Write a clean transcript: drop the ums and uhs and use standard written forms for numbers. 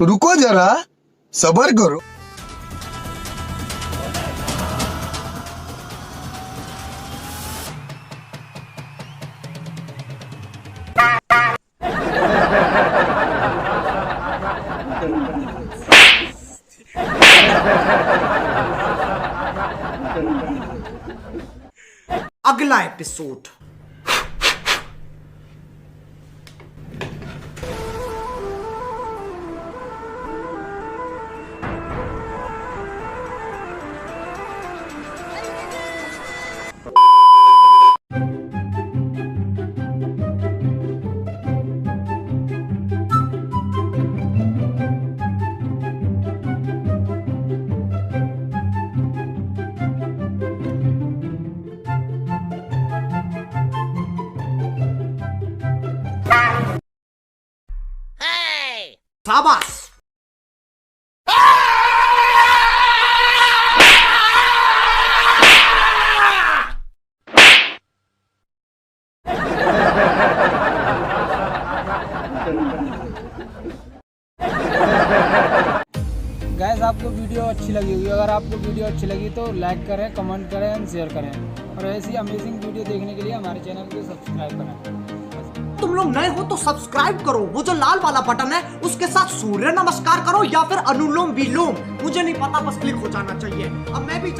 रुको जरा सबर करो। अगला एपिसोड। शाबाश। गाइस आपको वीडियो अच्छी लगी होगी। अगर आपको वीडियो अच्छी लगी तो लाइक करें, कमेंट करें एंड शेयर करें। और ऐसी अमेजिंग वीडियो देखने के लिए हमारे चैनल को सब्सक्राइब करें। तुम लोग नए हो तो सब्सक्राइब करो, वो जो लाल वाला बटन है उसके साथ सूर्य नमस्कार करो या फिर अनुलोम विलोम, मुझे नहीं पता, बस क्लिक हो जाना चाहिए। अब मैं भी